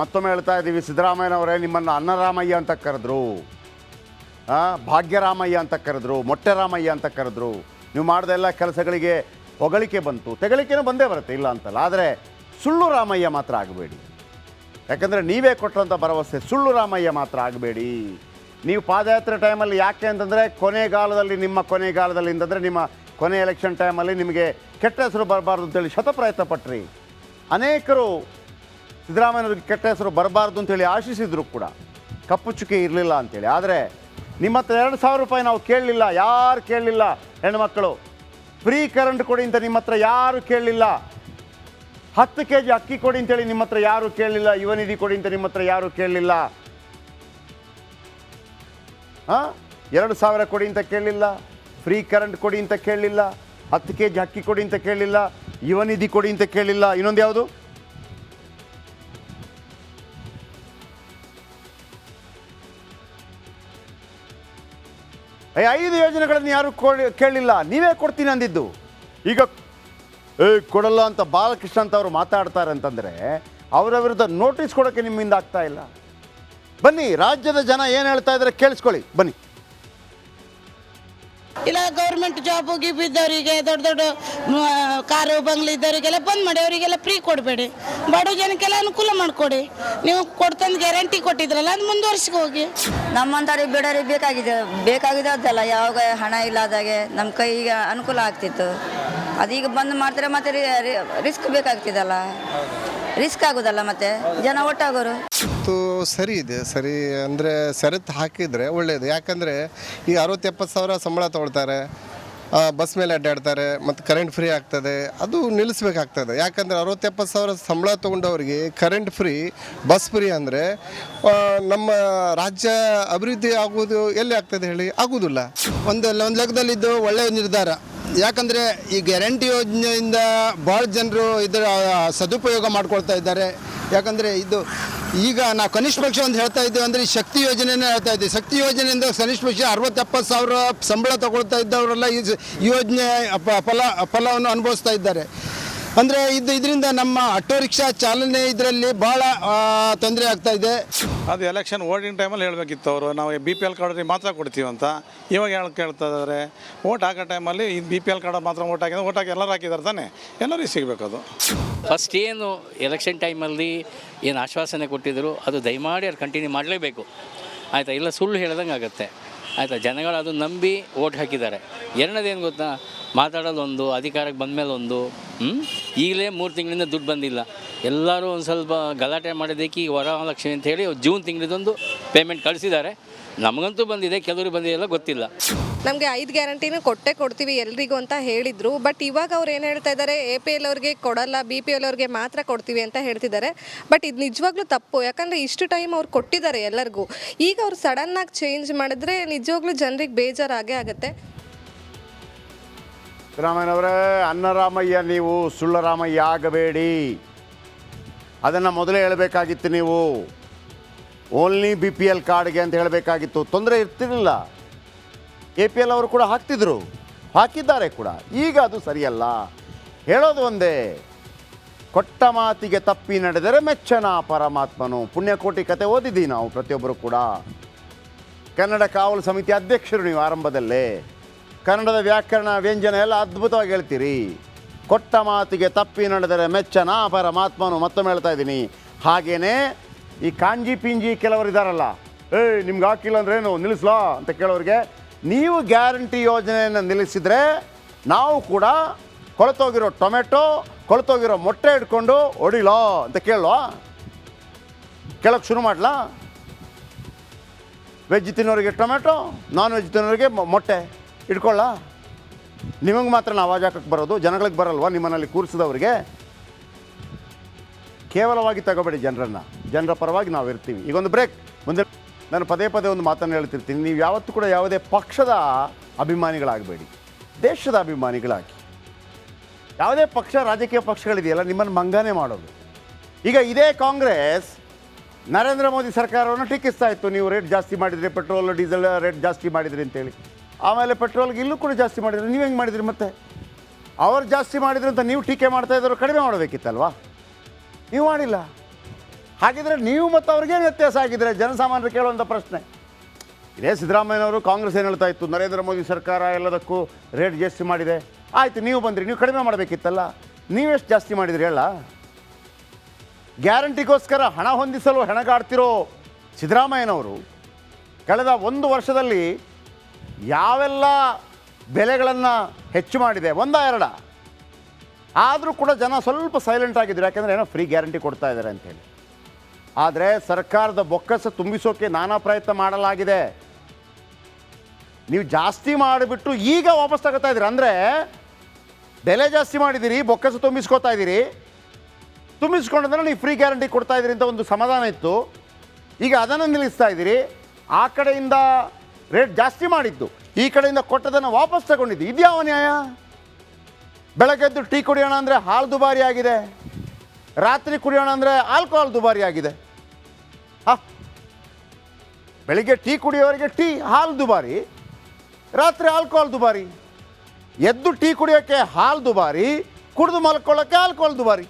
ಮತ್ತೊಮ್ಮೆ ಹೇಳ್ತಾ ಇದ್ದೀವಿ, ಸಿದ್ದರಾಮಯ್ಯನವರೇ ನಿಮ್ಮನ್ನು ಅನ್ನರಾಮಯ್ಯ ಅಂತ ಕರೆದ್ರು, ಭಾಗ್ಯರಾಮಯ್ಯ ಅಂತ ಕರೆದ್ರು, ಮೊಟ್ಟೆರಾಮಯ್ಯ ಅಂತ ಕರೆದ್ರು. ನೀವು ಮಾಡಿದ ಎಲ್ಲ ಕೆಲಸಗಳಿಗೆ ಹೊಗಳಿಕೆ ಬಂತು, ತೆಗಳಿಕೆನೂ ಬಂದೇ ಬರುತ್ತೆ, ಇಲ್ಲ ಅಂತಲ್ಲ. ಆದರೆ ಸುಳ್ಳು ರಾಮಯ್ಯ ಮಾತ್ರ ಆಗಬೇಡಿ. ಯಾಕಂದರೆ ನೀವೇ ಕೊಟ್ಟಂಥ ಭರವಸೆ ಸುಳ್ಳು ರಾಮಯ್ಯ ಮಾತ್ರ ಆಗಬೇಡಿ. ನೀವು ಪಾದಯಾತ್ರೆ ಟೈಮಲ್ಲಿ ಯಾಕೆ ಅಂತಂದರೆ ನಿಮ್ಮ ಕೊನೆಗಾಲದಲ್ಲಿ ಅಂತಂದರೆ ನಿಮ್ಮ ಕೊನೆ ಎಲೆಕ್ಷನ್ ಟೈಮಲ್ಲಿ ನಿಮಗೆ ಕೆಟ್ಟ ಹೆಸರು ಬರಬಾರ್ದು ಅಂತೇಳಿ ಶತಪ್ರಯತ್ನ ಪಟ್ರಿ. ಅನೇಕರು ಸಿದ್ದರಾಮಯ್ಯವ್ರಿಗೆ ಕೆಟ್ಟ ಹೆಸರು ಬರಬಾರ್ದು ಅಂತೇಳಿ ಆಶಿಸಿದ್ರು ಕೂಡ, ಕಪ್ಪು ಚುಕ್ಕೆ ಇರಲಿಲ್ಲ ಅಂತೇಳಿ. ಆದರೆ ನಿಮ್ಮ ಹತ್ರ 2,000 ರೂಪಾಯಿ ನಾವು ಕೇಳಲಿಲ್ಲ, ಯಾರು ಕೇಳಲಿಲ್ಲ. ಹೆಣ್ಮಕ್ಕಳು ಫ್ರೀ ಕರೆಂಟ್ ಕೊಡಿ ಅಂತ ನಿಮ್ಮ ಹತ್ರ ಯಾರು ಕೇಳಲಿಲ್ಲ. 10 kg ಅಕ್ಕಿ ಕೊಡಿ ಅಂತೇಳಿ ನಿಮ್ಮ ಹತ್ರ ಯಾರು ಕೇಳಲಿಲ್ಲ. ಯುವ ನಿಧಿ ಕೊಡಿ ಅಂತ ನಿಮ್ಮ ಹತ್ರ ಯಾರು ಕೇಳಲಿಲ್ಲ. 2,000 ಕೊಡಿ ಅಂತ ಕೇಳಲಿಲ್ಲ, ಫ್ರೀ ಕರೆಂಟ್ ಕೊಡಿ ಅಂತ ಕೇಳಲಿಲ್ಲ, 10 kg ಅಕ್ಕಿ ಕೊಡಿ ಅಂತ ಕೇಳಲಿಲ್ಲ, ಯುವ ನಿಧಿ ಕೊಡಿ ಅಂತ ಕೇಳಲಿಲ್ಲ. ಇನ್ನೊಂದು ಯಾವುದು? 5 ಯೋಜನೆಗಳನ್ನು ಯಾರು ಕೇಳಲಿಲ್ಲ, ನೀವೇ ಕೊಡ್ತೀನಿ ಅಂದಿದ್ದು. ಈಗ ಕೊಡಲ್ಲ ಅಂತ ಬಾಲಕೃಷ್ಣ ಅಂತ ಅವರು ಮಾತಾಡ್ತಾರೆ ಅಂತಂದರೆ ಅವರ ವಿರುದ್ಧ ನೋಟಿಸ್ ಕೊಡೋಕ್ಕೆ ನಿಮ್ಮಿಂದ ಆಗ್ತಾ ಇಲ್ಲ. ಬನ್ನಿ, ರಾಜ್ಯದ ಜನ ಏನು ಹೇಳ್ತಾ ಇದ್ದಾರೆ ಕೇಳಿಸ್ಕೊಳ್ಳಿ, ಬನ್ನಿ. ಇಲ್ಲ ಗೌರ್ಮೆಂಟ್ ಜಾಬ್ ಗಿಬ್ ಇದ್ದವರಿಗೆ, ದೊಡ್ಡ ದೊಡ್ಡ ಕಾರು ಬಂಗ್ಲೆ ಇದ್ದವರಿಗೆಲ್ಲ ಬಂದ್ ಮಾಡಿ, ಅವರಿಗೆಲ್ಲ ಫ್ರೀ ಕೊಡಬೇಡಿ, ಬಡ ಜನಕ್ಕೆಲ್ಲ ಅನುಕೂಲ ಮಾಡಿಕೊಡಿ. ನೀವು ಕೊಡ್ತಂದು ಗ್ಯಾರಂಟಿ ಕೊಟ್ಟಿದ್ರಲ್ಲ, ಅದು ಮುಂದುವರ್ಸ್ಕೊ ಹೋಗಿ. ನಮ್ಮಂಥವ್ರಿಗೆ ಬಿಡೋರಿಗೆ ಬೇಕಾಗಿದೆ ಅದಲ್ಲ. ಯಾವಾಗ ಹಣ ಇಲ್ಲದಾಗೆ ನಮ್ಮ ಕೈಗೆ ಅನುಕೂಲ ಆಗ್ತಿತ್ತು, ಅದೀಗ ಬಂದ್ ಮಾಡ್ತಾರೆ. ಮತ್ತೆ ರಿಸ್ಕ್ ಬೇಕಾಗ್ತಿದಲ್ಲ, ರಿಸ್ಕ್ ಆಗೋದಲ್ಲ, ಮತ್ತೆ ಜನ ಒಟ್ಟಾಗೋರು. ಸರಿ ಇದೆ, ಸರಿ ಅಂದರೆ ಷರತ್ತು ಹಾಕಿದರೆ ಒಳ್ಳೆಯದು. ಯಾಕಂದರೆ ಈ 60-70 ಸಾವಿರ ಸಂಬಳ ತೊಗೊಳ್ತಾರೆ, ಬಸ್ ಮೇಲೆ ಅಡ್ಡಾಡ್ತಾರೆ, ಮತ್ತು ಕರೆಂಟ್ ಫ್ರೀ ಆಗ್ತದೆ, ಅದು ನಿಲ್ಲಿಸ್ಬೇಕಾಗ್ತದೆ. ಯಾಕಂದರೆ 60-70 ಸಾವಿರ ಸಂಬಳ ತೊಗೊಂಡವ್ರಿಗೆ ಕರೆಂಟ್ ಫ್ರೀ, ಬಸ್ ಫ್ರೀ ಅಂದರೆ ನಮ್ಮ ರಾಜ್ಯ ಅಭಿವೃದ್ಧಿ ಆಗುವುದು ಎಲ್ಲಿ ಆಗ್ತದೆ ಹೇಳಿ? ಆಗುವುದಿಲ್ಲ. ಒಂದು ಲೆಕ್ಕದಲ್ಲಿದ್ದು ಒಳ್ಳೆಯ ನಿರ್ಧಾರ. ಯಾಕಂದರೆ ಈ ಗ್ಯಾರಂಟಿ ಯೋಜನೆಯಿಂದ ಭಾಳ ಜನರು ಇದರ ಸದುಪಯೋಗ ಮಾಡ್ಕೊಳ್ತಾ ಇದ್ದಾರೆ. ಯಾಕಂದರೆ ಇದು ಈಗ ನಾವು ಕನಿಷ್ಠ ಪಕ್ಷ ಒಂದು ಹೇಳ್ತಾ ಇದ್ದೇವೆ ಅಂದರೆ ಈ ಶಕ್ತಿ ಯೋಜನೆನೇ ಹೇಳ್ತಾ ಇದ್ದೀವಿ. ಶಕ್ತಿ ಯೋಜನೆಯಿಂದ ಕನಿಷ್ಠ ಪಕ್ಷ 60-70 ಸಾವಿರ ಸಂಬಳ ತಗೊಳ್ತಾ ಇದ್ದವರೆಲ್ಲ ಈ ಯೋಜನೆ ಫಲವನ್ನು ಅನುಭವಿಸ್ತಾ ಇದ್ದಾರೆ. ಅಂದರೆ ಇದರಿಂದ ನಮ್ಮ ಆಟೋ ರಿಕ್ಷಾ ಚಾಲನೆ ಇದರಲ್ಲಿ ಭಾಳ ತೊಂದರೆ ಆಗ್ತಾ ಇದೆ. ಅದು ಎಲೆಕ್ಷನ್ ವೋಟಿಂಗ್ ಟೈಮಲ್ಲಿ ಹೇಳಬೇಕಿತ್ತು ಅವರು, ನಾವು BPL ಕಾರ್ಡ್ರಿಗೆ ಮಾತ್ರ ಕೊಡ್ತೀವಿ ಅಂತ. ಇವಾಗ ಕೇಳ್ತಾ ಇದ್ದಾರೆ, ವೋಟ್ ಹಾಕೋ ಟೈಮಲ್ಲಿ ಈ BPL ಕಾರ್ಡ್ ಮಾತ್ರ ವೋಟ್ ಹಾಕಿ ಎಲ್ಲರೂ ಹಾಕಿದ್ದಾರೆ ತಾನೆ, ಎಲ್ಲರಿಗೂ ಸಿಗಬೇಕು. ಅದು ಫಸ್ಟ್ ಏನು ಎಲೆಕ್ಷನ್ ಟೈಮಲ್ಲಿ ಏನು ಆಶ್ವಾಸನೆ ಕೊಟ್ಟಿದ್ದರು ಅದು ದಯಮಾಡಿ ಅವ್ರು ಕಂಟಿನ್ಯೂ ಮಾಡಲೇಬೇಕು, ಆಯಿತಾ? ಇಲ್ಲ ಸುಳ್ಳು ಹೇಳ್ದಂಗೆ ಆಗುತ್ತೆ, ಆಯಿತಾ? ಜನಗಳು ಅದು ನಂಬಿ ವೋಟ್ ಹಾಕಿದ್ದಾರೆ. ಎರಡನೇದೇನು ಗೊತ್ತಾ, ಮಾತಾಡೋದೊಂದು, ಅಧಿಕಾರಕ್ಕೆ ಬಂದಮೇಲೆ ಒಂದು. ಈಗಲೇ 3 ತಿಂಗಳಿಂದ ದುಡ್ಡು ಬಂದಿಲ್ಲ. ಎಲ್ಲರೂ ಒಂದು ಸ್ವಲ್ಪ ಗಲಾಟೆ ಮಾಡೋದಕ್ಕೆ ಈ ವರಮಹಾಲಕ್ಷ್ಮಿ ಅಂತ ಹೇಳಿ ಜೂನ್ ತಿಂಗಳಿದೊಂದು ಪೇಮೆಂಟ್ ಕಳಿಸಿದ್ದಾರೆ. ನಮಗಂತೂ ಬಂದಿದೆ, ಕೆಲವರಿಗೆ ಬಂದಿದೆಲ್ಲ ಗೊತ್ತಿಲ್ಲ. ನಮಗೆ 5 ಗ್ಯಾರಂಟಿನೂ ಕೊಡ್ತೀವಿ ಎಲ್ರಿಗೂ ಅಂತ ಹೇಳಿದರು. ಬಟ್ ಇವಾಗ ಅವ್ರು ಏನು ಹೇಳ್ತಾ ಇದ್ದಾರೆ, APL ಅವ್ರಿಗೆ ಕೊಡಲ್ಲ, BPL ಅವ್ರಿಗೆ ಮಾತ್ರ ಕೊಡ್ತೀವಿ ಅಂತ ಹೇಳ್ತಿದ್ದಾರೆ. ಬಟ್ ಇದು ನಿಜವಾಗ್ಲೂ ತಪ್ಪು. ಯಾಕಂದರೆ ಇಷ್ಟು ಟೈಮ್ ಅವ್ರು ಕೊಟ್ಟಿದ್ದಾರೆ ಎಲ್ಲರಿಗೂ. ಈಗ ಅವ್ರು ಸಡನ್ನಾಗಿ ಚೇಂಜ್ ಮಾಡಿದ್ರೆ ನಿಜವಾಗ್ಲೂ ಜನರಿಗೆ ಬೇಜಾರಾಗೇ ಆಗುತ್ತೆ. ಸಿದ್ದರಾಮಯ್ಯನವರೇ, ಅನ್ನರಾಮಯ್ಯ ನೀವು ಸುಳ್ಳರಾಮಯ್ಯ ಆಗಬೇಡಿ. ಅದನ್ನು ಮೊದಲೇ ಹೇಳಬೇಕಾಗಿತ್ತು ನೀವು. ಓನ್ಲಿ BPL ಕಾರ್ಡ್ಗೆ ಅಂತ ಹೇಳಬೇಕಾಗಿತ್ತು, ತೊಂದರೆ ಇರ್ತಿರಲಿಲ್ಲ. APL ಅವರು ಕೂಡ ಹಾಕಿದ್ದಾರೆ ಕೂಡ. ಈಗ ಅದು ಸರಿಯಲ್ಲ. ಹೇಳೋದು ಒಂದೇ, ಕೊಟ್ಟ ಮಾತಿಗೆ ತಪ್ಪಿ ನಡೆದರೆ ಮೆಚ್ಚನ ಪರಮಾತ್ಮನು. ಪುಣ್ಯಕೋಟಿ ಕತೆ ಓದಿದ್ದೀವಿ ನಾವು ಪ್ರತಿಯೊಬ್ಬರು ಕೂಡ. ಕನ್ನಡ ಕಾವಲು ಸಮಿತಿ ಅಧ್ಯಕ್ಷರು ನೀವು ಆರಂಭದಲ್ಲೇ. ಕನ್ನಡದ ವ್ಯಾಕರಣ ವ್ಯಂಜನ ಎಲ್ಲ ಅದ್ಭುತವಾಗಿ ಹೇಳ್ತೀರಿ. ಕೊಟ್ಟ ಮಾತಿಗೆ ತಪ್ಪಿ ನಡೆದರೆ ಮೆಚ್ಚನ ಪರಮಾತ್ಮನು. ಮತ್ತೊಮ್ಮೆ ಹೇಳ್ತಾ ಇದ್ದೀನಿ. ಹಾಗೇನೇ ಈ ಕಾಂಜಿ ಪಿಂಜಿ ಕೆಲವರು ಇದ್ದಾರಲ್ಲ, ನಿಮ್ಗೆ ಹಾಕಿಲ್ಲ ಅಂದ್ರೇನು ನಿಲ್ಲಿಸ್ಲಾ ಅಂತ ಕೇಳೋರಿಗೆ, ನೀವು ಗ್ಯಾರಂಟಿ ಯೋಜನೆಯನ್ನು ನಿಲ್ಲಿಸಿದರೆ ನಾವು ಕೂಡ ಕೊಳತೋಗಿರೋ ಟೊಮೆಟೊ, ಕೊಳತೋಗಿರೋ ಮೊಟ್ಟೆ ಇಟ್ಕೊಂಡು ಹೊಡಿಲೋ ಅಂತ ಕೇಳೋಕ್ಕೆ ಶುರು ಮಾಡಲಾ? ವೆಜ್ ತಿನ್ನೋರಿಗೆ ಟೊಮೆಟೊ, ನಾನ್ ವೆಜ್ ತಿನ್ನೋರಿಗೆ ಮೊಟ್ಟೆ ಇಟ್ಕೊಳ್ಳ? ನಿಮಗೆ ಮಾತ್ರ ನಾವು ಆವಾಜ್ ಹಾಕಕ್ಕೆ ಬರೋದು, ಜನಗಳಿಗೆ ಬರಲ್ವಾ? ನಿಮ್ಮನ್ನಲ್ಲಿ ಕೂರಿಸಿದವ್ರಿಗೆ ಕೇವಲವಾಗಿ ತಗೋಬೇಡಿ ಜನರನ್ನು. ಜನರ ಪರವಾಗಿ ನಾವು ಇರ್ತೀವಿ. ಈಗೊಂದು ಬ್ರೇಕ್. ಮುಂದೆ ನಾನು ಪದೇ ಒಂದು ಮಾತನ್ನು ಹೇಳ್ತಿರ್ತೀನಿ. ನೀವು ಯಾವತ್ತೂ ಕೂಡ ಯಾವುದೇ ಪಕ್ಷದ ಅಭಿಮಾನಿಗಳಾಗಬೇಡಿ, ದೇಶದ ಅಭಿಮಾನಿಗಳಾಗಿ. ಯಾವುದೇ ಪಕ್ಷ, ರಾಜಕೀಯ ಪಕ್ಷಗಳಿದೆಯಲ್ಲ, ನಿಮ್ಮನ್ನು ಮಂಗನೆ ಮಾಡೋದು. ಈಗ ಇದೇ ಕಾಂಗ್ರೆಸ್ ನರೇಂದ್ರ ಮೋದಿ ಸರ್ಕಾರವನ್ನು ಟೀಕಿಸ್ತಾ ಇತ್ತು. ನೀವು ರೇಟ್ ಜಾಸ್ತಿ ಮಾಡಿದ್ರಿ, ಪೆಟ್ರೋಲ್ ಡೀಸೆಲ್ ರೇಟ್ ಜಾಸ್ತಿ ಮಾಡಿದ್ರಿ ಅಂತೇಳಿ. ಆಮೇಲೆ ಪೆಟ್ರೋಲ್ಗೆ ಇಲ್ಲೂ ಕೂಡ ಜಾಸ್ತಿ ಮಾಡಿದ್ರಿ. ನೀವು ಹೆಂಗೆ ಮಾಡಿದ್ರಿ? ಮತ್ತೆ ಅವರು ಜಾಸ್ತಿ ಮಾಡಿದ್ರು ಅಂತ ನೀವು ಟೀಕೆ ಮಾಡ್ತಾ ಇದ್ದವರು ಕಡಿಮೆ ಮಾಡಬೇಕಿತ್ತಲ್ವಾ? ನೀವು ಮಾಡಿಲ್ಲ. ಹಾಗಿದ್ರೆ ನೀವು ಮತ್ತು ಅವ್ರಿಗೇನು ವ್ಯತ್ಯಾಸ ಆಗಿದ್ರೆ ಜನಸಾಮಾನ್ಯರು ಕೇಳುವಂಥ ಪ್ರಶ್ನೆ. ಇದೇ ಸಿದ್ದರಾಮಯ್ಯನವರು ಕಾಂಗ್ರೆಸ್ ಏನು ಹೇಳ್ತಾ ಇತ್ತು, ನರೇಂದ್ರ ಮೋದಿ ಸರ್ಕಾರ ಎಲ್ಲದಕ್ಕೂ ರೇಟ್ ಜಾಸ್ತಿ ಮಾಡಿದೆ. ಆಯಿತು, ನೀವು ಬಂದ್ರಿ, ನೀವು ಕಡಿಮೆ ಮಾಡಬೇಕಿತ್ತಲ್ಲ, ನೀವೆಷ್ಟು ಜಾಸ್ತಿ ಮಾಡಿದ್ರಿ ಹೇಳ? ಗ್ಯಾರಂಟಿಗೋಸ್ಕರ ಹಣ ಹೊಂದಿಸಲು ಹೆಣಗಾಡ್ತಿರೋ ಸಿದ್ದರಾಮಯ್ಯನವರು ಕಳೆದ 1 ವರ್ಷದಲ್ಲಿ ಯಾವೆಲ್ಲ ಬೆಲೆಗಳನ್ನು ಹೆಚ್ಚು ಮಾಡಿದೆ, 1-2 ಆದರೂ ಕೂಡ ಜನ ಸ್ವಲ್ಪ ಸೈಲೆಂಟ್ ಆಗಿದ್ರು. ಯಾಕೆಂದರೆ ಏನೋ ಫ್ರೀ ಗ್ಯಾರಂಟಿ ಕೊಡ್ತಾ ಇದ್ದಾರೆ ಅಂತೇಳಿ. ಆದರೆ ಸರ್ಕಾರದ ಬೊಕ್ಕಸ ತುಂಬಿಸೋಕೆ ನಾನಾ ಪ್ರಯತ್ನ ಮಾಡಲಾಗಿದೆ. ನೀವು ಜಾಸ್ತಿ ಮಾಡಿಬಿಟ್ಟು ಈಗ ವಾಪಸ್ ತಗೋತಾ ಇದ್ದೀರಿ. ಅಂದರೆ ಬೆಲೆ ಜಾಸ್ತಿ ಮಾಡಿದ್ದೀರಿ, ಬೊಕ್ಕಸ ತುಂಬಿಸ್ಕೋತಾ ಇದ್ದೀರಿ. ತುಂಬಿಸ್ಕೊಂಡ್ರೆ ನೀವು ಫ್ರೀ ಗ್ಯಾರಂಟಿ ಕೊಡ್ತಾ ಇದ್ದೀರಿ ಅಂತ ಒಂದು ಸಮಾಧಾನ ಇತ್ತು. ಈಗ ಅದನ್ನು ನಿಲ್ಲಿಸ್ತಾ ಇದ್ದೀರಿ. ಆ ಕಡೆಯಿಂದ ರೇಟ್ ಜಾಸ್ತಿ ಮಾಡಿದ್ದು, ಈ ಕಡೆಯಿಂದ ಕೊಟ್ಟದನ್ನು ವಾಪಸ್ ತಗೊಂಡಿದ್ದು. ಇದ್ಯಾವ ನ್ಯಾಯ? ಬೆಳಗ್ಗೆದ್ದು ಟೀ ಕುಡಿಯೋಣ ಅಂದರೆ ಹಾಲು ದುಬಾರಿ ಆಗಿದೆ, ರಾತ್ರಿ ಕುಡಿಯೋಣ ಅಂದರೆ ಆಲ್ಕೋಹಾಲ್ ದುಬಾರಿ ಆಗಿದೆ. ಬೆಳಿಗ್ಗೆ ಟೀ ಕುಡಿಯೋರಿಗೆ ಹಾಲು ದುಬಾರಿ, ರಾತ್ರಿ ಆಲ್ಕೋಹಾಲ್ ದುಬಾರಿ. ಎದ್ದು ಟೀ ಕುಡಿಯೋಕ್ಕೆ ಹಾಲು ದುಬಾರಿ, ಕುಡಿದು ಮಲ್ಕೊಳ್ಳೋಕ್ಕೆ ಆಲ್ಕೋಹಾಲ್ ದುಬಾರಿ.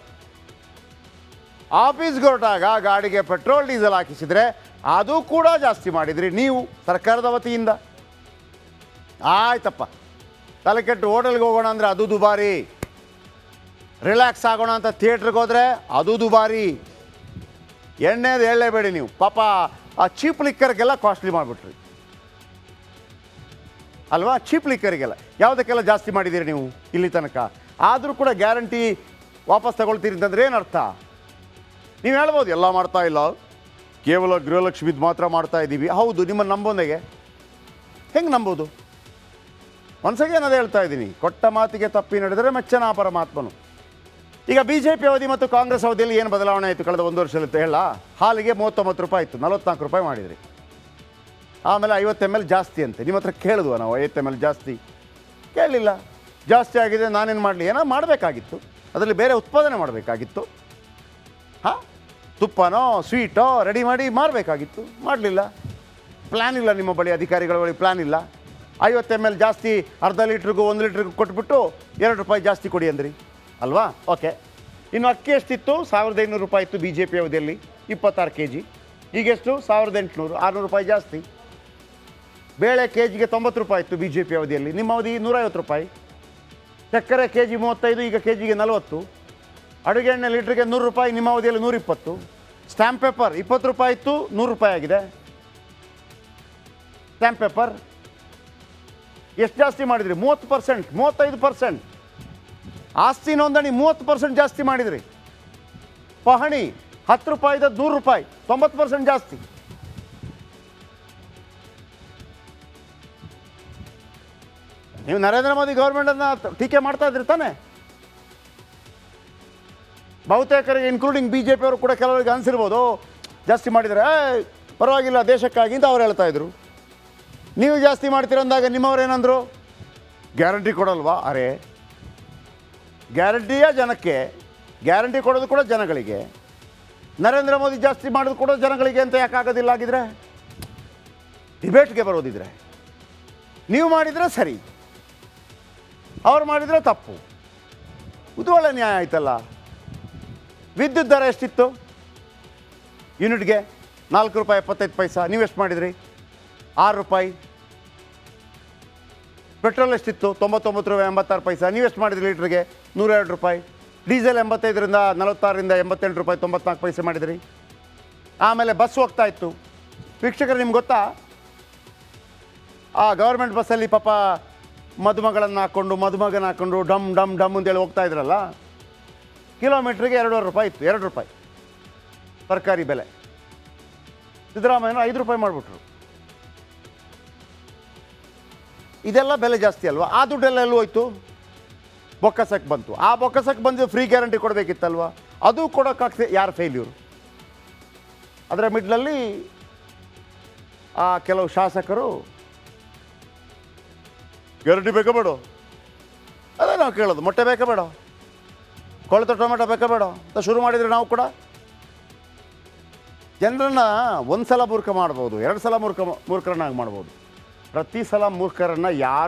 ಆಫೀಸ್ಗೆ ಹೊರಟಾಗ ಗಾಡಿಗೆ ಪೆಟ್ರೋಲ್ ಡೀಸೆಲ್ ಹಾಕಿಸಿದರೆ ಅದು ಕೂಡ ಜಾಸ್ತಿ ಮಾಡಿದ್ರಿ ನೀವು ಸರ್ಕಾರದ ವತಿಯಿಂದ. ಆಯ್ತಪ್ಪ, ತಲೆ ಕೆಟ್ಟು ಹೋಟೆಲ್ಗೆ ಹೋಗೋಣ ಅಂದರೆ ಅದು ದುಬಾರಿ, ರಿಲ್ಯಾಕ್ಸ್ ಆಗೋಣ ಅಂತ ಥಿಯೇಟ್ರಿಗೆ ಹೋದರೆ ಅದು ದುಬಾರಿ. ಎಣ್ಣೆದು ಹೇಳಲೇಬೇಡಿ ನೀವು. ಪಾಪ ಆ ಚೀಪ್ ಲಿಕ್ಕರ್ಗೆಲ್ಲ ಕಾಸ್ಟ್ಲಿ ಮಾಡಿಬಿಟ್ರಿ ಅಲ್ವಾ? ಚೀಪ್ ಲಿಕ್ಕರಿಗೆಲ್ಲ ಯಾವುದಕ್ಕೆಲ್ಲ ಜಾಸ್ತಿ ಮಾಡಿದ್ದೀರಿ ನೀವು ಇಲ್ಲಿ ತನಕ. ಆದರೂ ಕೂಡ ಗ್ಯಾರಂಟಿ ವಾಪಸ್ ತಗೊಳ್ತೀರಿ ಅಂತಂದ್ರೆ ಏನು ಅರ್ಥ? ನೀವು ಹೇಳ್ಬೋದು ಎಲ್ಲ ಮಾಡ್ತಾ ಇಲ್ಲ, ಕೇವಲ ಗೃಹಲಕ್ಷ್ಮಿದು ಮಾತ್ರ ಮಾಡ್ತಾ ಇದ್ದೀವಿ. ಹೌದು, ನಿಮ್ಮನ್ನು ನಂಬೋನೆಗೆ ಹೆಂಗೆ ನಂಬೋದು? ಒಂದ್ಸಗೆ ಅದೇ ಹೇಳ್ತಾ ಇದ್ದೀನಿ, ಕೊಟ್ಟ ಮಾತಿಗೆ ತಪ್ಪಿ ನಡೆದರೆ ಮೆಚ್ಚನ ಪರಮಾತ್ಮನು. ಈಗ BJP ಅವಧಿ ಮತ್ತು ಕಾಂಗ್ರೆಸ್ ಅವಧಿಯಲ್ಲಿ ಏನು ಬದಲಾವಣೆ ಆಯಿತು ಕಳೆದ 1 ವರ್ಷದಲ್ಲಿ ಹೇಳ? ಹಾಲಿಗೆ 39 ರೂಪಾಯಿ ಇತ್ತು, 44 ರೂಪಾಯಿ ಮಾಡಿದ್ರಿ. ಆಮೇಲೆ 50 ml ಜಾಸ್ತಿ ಅಂತೆ. ನಿಮ್ಮ ಹತ್ರ ಕೇಳಿದ್ವ ನಾವು 50 ml ಜಾಸ್ತಿ? ಕೇಳಲಿಲ್ಲ. ಜಾಸ್ತಿ ಆಗಿದೆ, ನಾನೇನು ಮಾಡಲಿ? ಏನೋ ಮಾಡಬೇಕಾಗಿತ್ತು, ಅದರಲ್ಲಿ ಬೇರೆ ಉತ್ಪಾದನೆ ಮಾಡಬೇಕಾಗಿತ್ತು. ತುಪ್ಪನೋ ಸ್ವೀಟೋ ರೆಡಿ ಮಾಡಿ ಮಾರಬೇಕಾಗಿತ್ತು, ಮಾಡಲಿಲ್ಲ. ಪ್ಲ್ಯಾನ್ ಇಲ್ಲ ನಿಮ್ಮ ಬಳಿ, ಅಧಿಕಾರಿಗಳ ಬಳಿ ಪ್ಲ್ಯಾನ್ ಇಲ್ಲ. 50 ml ಜಾಸ್ತಿ, ಅರ್ಧ ಲೀಟ್ರಿಗೂ 1 ಲೀಟ್ರಿಗೂ ಕೊಟ್ಬಿಟ್ಟು 2 ರೂಪಾಯಿ ಜಾಸ್ತಿ ಕೊಡಿ ಅಂದ್ರಿ ಅಲ್ವಾ? ಓಕೆ. ಇನ್ನು ಅಕ್ಕಿ ಎಷ್ಟಿತ್ತು? 1500 ರೂಪಾಯಿ ಇತ್ತು BJP ಅವಧಿಯಲ್ಲಿ, 26 kg. ಈಗೆಷ್ಟು? 1800, 600 ರೂಪಾಯಿ ಜಾಸ್ತಿ. ಬೇಳೆ KGಗೆ 90 ರೂಪಾಯಿ ಇತ್ತು BJP ಅವಧಿಯಲ್ಲಿ, ನಿಮ್ಮ ಅವಧಿ 150 ರೂಪಾಯಿ. ಸಕ್ಕರೆ KG 35, ಈಗ KGಗೆ 40. ಅಡುಗೆ ಎಣ್ಣೆ ಲೀಟ್ರಿಗೆ 100 ರೂಪಾಯಿ, ನಿಮ್ಮ ಅವಧಿಯಲ್ಲಿ 120. ಸ್ಟ್ಯಾಂಪ್ ಪೇಪರ್ 20 ರೂಪಾಯಿ ಇತ್ತು, 100 ರೂಪಾಯಿ ಆಗಿದೆ. ಸ್ಟ್ಯಾಂಪ್ ಪೇಪರ್ ಎಷ್ಟು ಜಾಸ್ತಿ ಮಾಡಿದ್ರಿ? 30%, 35%. ಆಸ್ತಿ ನೋಂದಣಿ 30% ಜಾಸ್ತಿ ಮಾಡಿದ್ರಿ. ಪಹಣಿ 10 ರೂಪಾಯಿದ 100 ರೂಪಾಯಿ, 90% ಜಾಸ್ತಿ. ನೀವು ನರೇಂದ್ರ ಮೋದಿ ಗೌರ್ಮೆಂಟನ್ನು ಟೀಕೆ ಮಾಡ್ತಾ ಇದ್ರಿ ತಾನೆ? ಬಹುತೇಕರಿಗೆ ಇನ್ಕ್ಲೂಡಿಂಗ್ BJP ಅವರು ಕೂಡ ಕೆಲವರಿಗೆ ಅನಿಸಿರ್ಬೋದು, ಜಾಸ್ತಿ ಮಾಡಿದರೆ ಪರವಾಗಿಲ್ಲ ದೇಶಕ್ಕಾಗಿ ಅಂತ ಅವ್ರು ಹೇಳ್ತಾ ಇದ್ರು. ನೀವು ಜಾಸ್ತಿ ಮಾಡ್ತೀರಂದಾಗ ನಿಮ್ಮವ್ರು ಏನಂದರು? ಗ್ಯಾರಂಟಿ ಕೊಡಲ್ವಾ? ಅರೆ, ಗ್ಯಾರಂಟಿಯ ಜನಕ್ಕೆ, ಗ್ಯಾರಂಟಿ ಕೊಡೋದು ಕೂಡ ಜನಗಳಿಗೆ, ನರೇಂದ್ರ ಮೋದಿ ಜಾಸ್ತಿ ಮಾಡೋದು ಕೂಡ ಜನಗಳಿಗೆ ಅಂತ ಯಾಕಾಗೋದಿಲ್ಲ? ಆಗಿದ್ರೆ ಡಿಬೇಟ್ಗೆ ಬರೋದಿದ್ರೆ ನೀವು ಮಾಡಿದರೆ ಸರಿ, ಅವ್ರು ಮಾಡಿದರೆ ತಪ್ಪು. ಇದು ಒಳ್ಳೆ ನ್ಯಾಯ ಆಯ್ತಲ್ಲ. ವಿದ್ಯುತ್ ದರ ಎಷ್ಟಿತ್ತು ಯೂನಿಟ್ಗೆ? 4 ರೂಪಾಯಿ 75 ಪೈಸಾ. ನೀವೆಷ್ಟು ಮಾಡಿದ್ರಿ? 6 ರೂಪಾಯಿ. ಪೆಟ್ರೋಲ್ ಎಷ್ಟಿತ್ತು? 99 ರೂಪಾಯಿ 86 ಪೈಸಾ. ನೀವೆಷ್ಟು ಮಾಡಿದ್ರಿ ಲೀಟ್ರಿಗೆ? 102 ರೂಪಾಯಿ. ಡೀಸೆಲ್ 85ರಿಂದ 46ರಿಂದ 88 ರೂಪಾಯಿ 94 ಪೈಸೆ ಮಾಡಿದ್ರಿ. ಆಮೇಲೆ ಬಸ್ ಹೋಗ್ತಾ ಇತ್ತು. ವೀಕ್ಷಕರು, ನಿಮ್ಗೆ ಗೊತ್ತಾ, ಆ ಗೌರ್ಮೆಂಟ್ ಬಸ್ಸಲ್ಲಿ ಪಾಪ ಮದುಮಗಳನ್ನು ಹಾಕ್ಕೊಂಡು ಮದುಮಗನ ಹಾಕ್ಕೊಂಡು ಡಮ್ ಡಮ್ ಡಮ್ ಅಂತೇಳಿ ಹೋಗ್ತಾ ಇದ್ರಲ್ಲ, ಕಿಲೋಮೀಟ್ರಿಗೆ 2.5 ರೂಪಾಯಿ ಇತ್ತು. 2 ರೂಪಾಯಿ ತರಕಾರಿ ಬೆಲೆ. ಸಿದ್ದರಾಮಯ್ಯನವರು 5 ರೂಪಾಯಿ ಮಾಡಿಬಿಟ್ರು. ಇದೆಲ್ಲ ಬೆಲೆ ಜಾಸ್ತಿ ಅಲ್ವಾ? ಆ ದುಡ್ಡೆಲ್ಲ ಎಲ್ಲೂ ಹೋಯ್ತು? ಬೊಕ್ಕಸಕ್ಕೆ ಬಂತು. ಆ ಬೊಕ್ಕಸಕ್ಕೆ ಬಂದು ಫ್ರೀ ಗ್ಯಾರಂಟಿ ಕೊಡಬೇಕಿತ್ತಲ್ವ? ಅದು ಕೊಡೋಕ್ಕಾಗ್ತದೆ. ಯಾರು ಫೇಲ್ಯೂರು? ಅದರ ಮಿಡ್ಲಲ್ಲಿ ಆ ಕೆಲವು ಶಾಸಕರು ಗ್ಯಾರಂಟಿ ಬೇಕಾ ಬೇಡ, ಅದೇ ನಾವು ಕೇಳೋದು, ಮೊಟ್ಟೆ ಬೇಕಾ ಬೇಡ, ಕೊಳೆತ ಟೊಮೆಟೊ ಬೇಕಾ ಬೇಡ ಅಂತ ಶುರು ಮಾಡಿದರೆ ನಾವು ಕೂಡ ಜನರನ್ನು ಒಂದು ಸಲ ಮೂರ್ಖ ಮಾಡ್ಬೋದು, 2 ಸಲ ಮೂರ್ಖರನ್ನಾಗಿ ಮಾಡ್ಬೋದು. ಪ್ರತಿ ಸಲ ಮೂರ್ಖರನ್ನು ಯಾರು